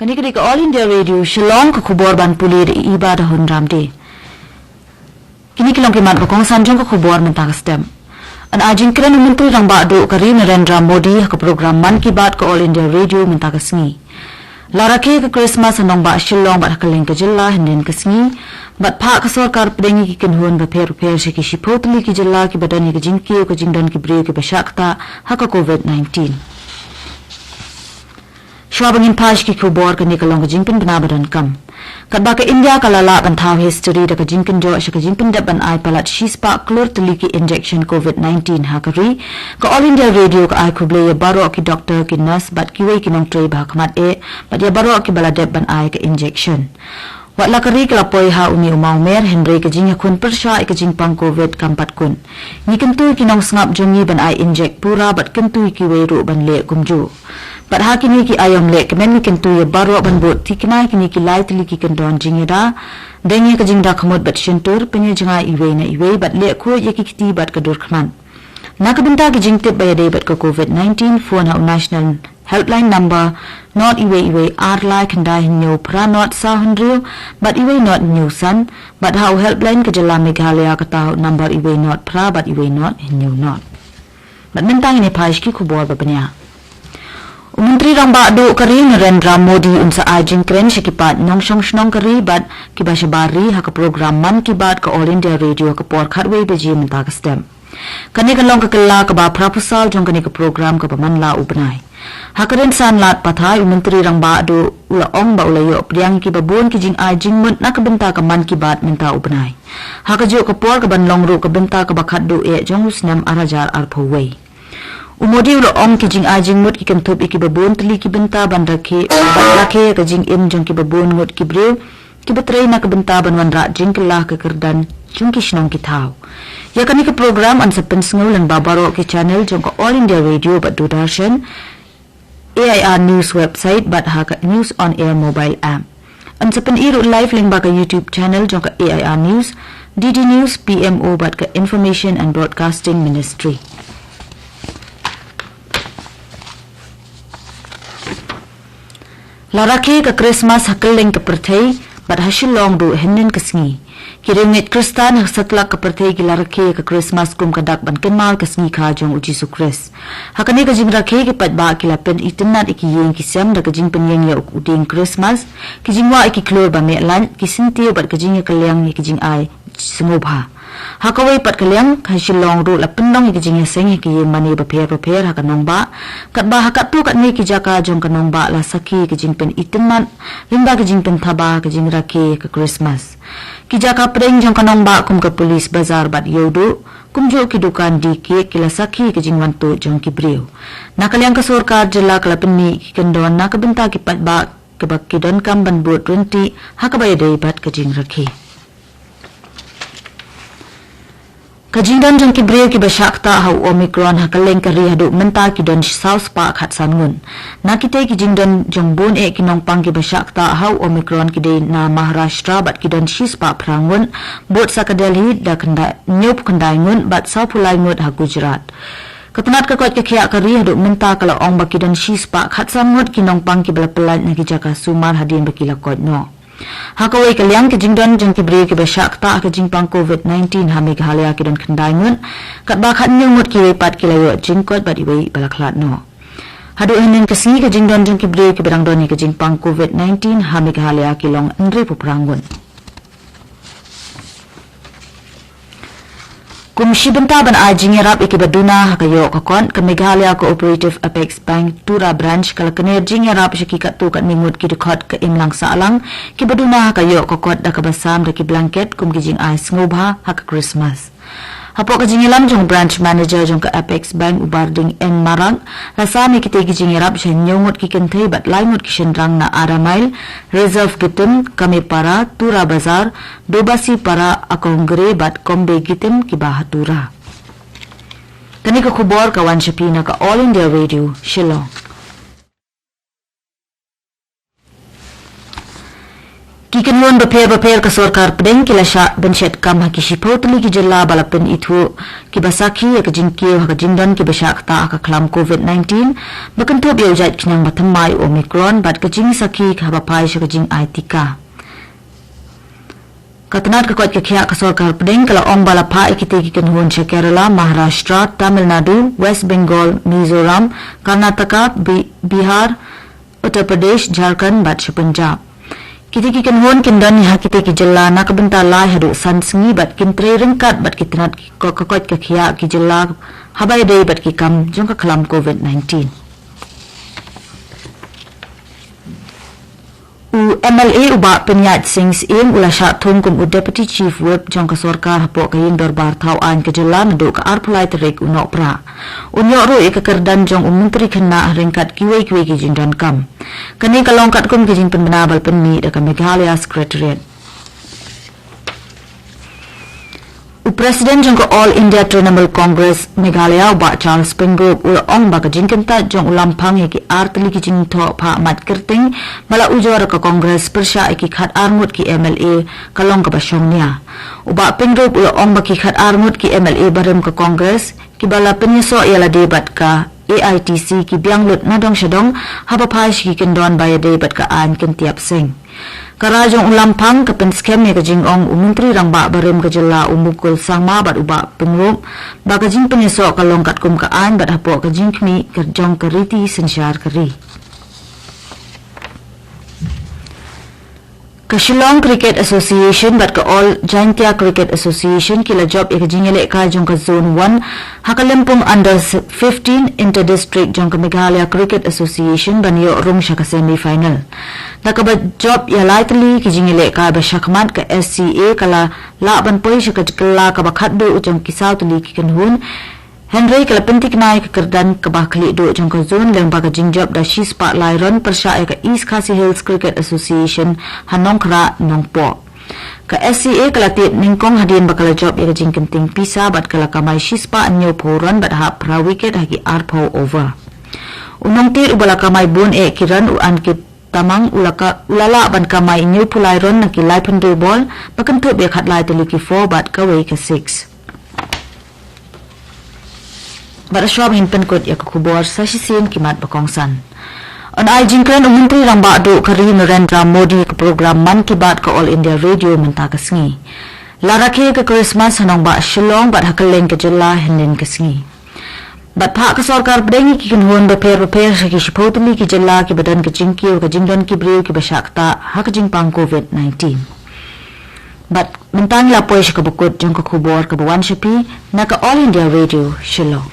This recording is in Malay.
Kini All India Radio Shillong ke khubor ban pulir ibadah hun ramde. Kini kilong kimat bakong sanjong ke khubor mentang stem. An ajin keren menteri rang ba'du kari Narendra Modi ke program Man Ki Baat ke All India Radio mentang kesengi. Larake ke Christmas anong ba Shillong bat hakaling ke jilla henden kesengi. Bat pak ke sorkar pedengi ki kenhuan repair se ki shipotli ki jilla ki badani ke jingkiu ke jingdan ki beriu ki basyakta haka COVID-19. Syabangin pash ki kubor ke nikalong ke jingpin benabadan kam. Kat baka India kalala bantau history da ke jingpin jo asya ke jingpin daban ai palat shispa klur teliki injection COVID-19 hakari. Ke All India Radio ke ai kuble ya baro ki doktor ki nurse bat kiwei ki nong tray bahakamat bat ya baro ki baladeb ban ai ke injection. Wat lakari ke lapoi ha uni umau mer Henry ke jing yakun persya ke jing pang COVID kampat kun. Ni kentui ki nong sengap jongi ban ai inject pura bat kentui ki weiru ban le kumju. Bat ha kini ki ayam le kemen ni kentui ya baro ban bot ti kinai kini ki lai tili ki kendon jing da. Dengi ke jing da kamut bat shentur penye jenga iwei na iwei bat le ku ya ki kiti bat kedur keman. Nakabenta ki jing tip bayade bat ke COVID-19 phone ha national helpline number not iwe arlai kendai new pra not sahundriu but iwe not new san but how helpline ke jala Meghalaya kata number iwe not pra but iwe not new not but mentang ini paish ki kubor babanya Menteri rang ba'du kari Narendra Modi unsa ajing kren sekipat nong shnong kari bat kibashabari haka program Man Ki Baat ke All India Radio ke por khatwei beji mentang stem kani kalong ke kala ke ba proposal jong kani ke program ke pamanla ubenai Hakarin san lat pathai Menteri rang ba'du ula ong ba ulayo priang ki babun ki jing ajing mut nak benta ke Man Ki Baat minta ubenai hakajo ke por ke ban longru ke benta ke bakat du jong usnam arajar arpowei Umodi ula ong ki jing ajing mut ki kentup iki babun teli ki benta ban rakhe bat rakhe ke jing im jong ki babun ngut ki brew ki betrei nak benta ban wan ra jing kelah ke kerdan jong ki shnong ki thau ya kani ke program an sepen sengulan babaro ke channel jong ke All India Radio bat Doordarshan AIR News website bat haka News on Air mobile app. An sepen iru live link baka YouTube channel jong ke AIR News, DD News PMO bat ke Information and Broadcasting Ministry. Laraki ke Christmas hakeling ke perthai bat hasil long du henen kesengi. Kirimit Kristan setelah ke perthai ki laraki ke Christmas kum kadak ban kenmal kesengi ka jong uji sukres. Hakani ke jing rakhe ke pat ba ki lapen itinat iki yeng ki sem da ke jing penyeng ya uding Christmas ki jing wa iki klor ba me lan ki sinti bat ke jing ke liang ni ki jing ai sengobha. Hakawai pat kaliang hasil long ru la pendong ki jing seng ki yeng mani ba pher hakanong ba kat ba hakat tu kat ni ki jaka jong kanong ba la saki ki jing pen itinat limba ki jing pen thaba ki jing rakhe ke Christmas ki jaka preng jong kanong ba kum ke polis bazar bat yodu kumjo ki dukan di ke kila saki ke jingwan tu jong ki brio nakaliang ke sorkar jela kala penni ki kendon nak benta ki pat ba ke bakki dan kam ban bot 20 hakabay dei bat ke jing rakhe Kajingdan jong ki brio ki basyakta hau Omicron hakaleng kari hadu menta ki don South Park hat sangun. Nakite ki jingdan jong bun kinong pang ki basyakta hau Omicron ki de na Maharashtra bat ki don Shispa prangun bot sa ka Delhi da kanda nyup kandai ngun bat sa pulai ngut ha Gujarat. Ketenat kakot ke kiak kari hadu menta kala ong baki don Shispa hat sangut kinong pang ki belapelat na ki jaka sumar hadin baki lakot no. Hakawai kaliang ke jingdon jeng ki beri ke basyakta ke jingpang COVID-19 ha Meghalaya ki don kendai ngun kat bakhat nyumut ki wepat ki layo jingkot bat iwei balaklat no hadu henen ke singi ke jingdon jeng ki beri ke berang doni ke jingpang COVID-19 ha Meghalaya ki long ndri puprangun Kumshi benta ban ajing yarap iki baduna hakayo kakon ke Meghalaya Cooperative Apex Bank Tura branch kala kener jing yarap syaki kat tu kat ningut ki dekot ke imlang saalang ki baduna hakayo kakot da kabasam da ki blanket kum ki jing ais ngubha haka Christmas. Hapok ke jing ilam jong branch manager jong ke Apex Bank ubarding en marang lasami ki te ki jing yarap sya nyongut ki kentai bat laingut ki shendrang na Aramail Reserve Gitim kami para Tura Bazar Dobasi para akong gere bat kombe gitim ki bahatura. Kani ka khubor ka wan shapi na ka All India Radio Shillong. Kikanwan bapir ka sarkar pedeng kilasha benchet kam ha kishipotli ki jilla balapin itu ki basaki ya kajingkiyo ha kajingdan ki bashakta ka klam COVID-19 bakanto biawjat kinang matamai Omicron bat kajing saki ka bapai sha kajing aitika. Katanat ka kwat ka kya ka sarkar pedeng kala ong balapa ikite ki kanhun sha Kerala, Maharashtra, Tamil Nadu, West Bengal, Mizoram, Karnataka, Bihar, Uttar Pradesh, Jharkhand bat sha Punjab. Kita kanhon kindan ha kita ki jilla na kabenta lai hadu san sngi bat kintre ringkat bat kitinat ko kakot ka khia ki jilla habai dei bat ki kam jong ka khalam COVID-19. MLA uba Penyat Singhs im ula sha thum kum Deputy Chief Whip jong ka sarkar hapo ka yin darbar thau an ka jilla na do ka arpulai terik unok pra. Unyo ro e ka kerdan jong menteri kena ringkat kiwei ki jindan kam. Kani kalongkat kum kijing penbenabal penmi da ka Meghalaya Secretariat. Presiden jong ka All India Trinamool Congress Meghalaya ba Charles Pengop ula ong ba ka jingkenta jong ulampang ki artli ki jing tho pha mat kerting mala ujor ka Congress persha ki khat armut ki MLA kalong ka basyong niya. Uba Pengop ula ong ba ki khat armut ki MLA barem ka Congress ki bala penyeso yala debat ka AITC ki bianglut na dong syadong haba paish ki kendon baya debat ka an kentiap sing. Karajong ulampang ka penskem ya kajing ong menteri rang ba barem ka jilla umukul sangma bat uba Pengop ba kajing penyeso kalongkat kum ka an bat hapo kajing kmi kerjong kariti sensyar kari. Ka Shillong Cricket Association bat ka All Jaintia Cricket Association kila job ikajingele ka jong ka Zone 1 hakalempong under 15 Inter-District jong ka Meghalaya Cricket Association banyo rung siya ka semi-final. Nakaba job ya lightly kijingele ka ba syakmat ka SCA kala laban poy siya ka kala ka bakhatdo jong kisaw tuli kikanhun Henry kala pentik nai ka kerdan ka bakli do jong ka zone leng ba ka jingjab da shi spotlight run persya ka East Khasi Hills Cricket Association hanong kra nongpo. Ka SCA kala tit ningkong hadin bakala job ya ka jingkenting pisa bat kala kamay shi spot anyo po run bat ha pra wicket hagi arpo over. Unong tit ubala kamay bun kiran u ankit tamang ulala ban kamay inyo pulay run na kilay pendo ball bakanto be khatlay tiliki 4 bat kaway ka 6. Barashwab hinpen kot ya kubor sa sisin kimat bakongsan. On ay jingkran menteri rang ba do kari Narendra Modi ka program Man Ki Baat ka All India Radio menta kasngi. Larake ka Christmas hanong ba Shillong bat hakaleng ka jilla hinin kasngi. Bat pa ka sarkar bdengi ki kinhon ba per sa ki shipotli ki jilla ki badan ka jingki ka jingdon ki briu ki bashakta haka jingpang COVID-19. Bat mentang la poy siya kabukot jong ka kubor ka bawan shapi na ka All India Radio Shillong.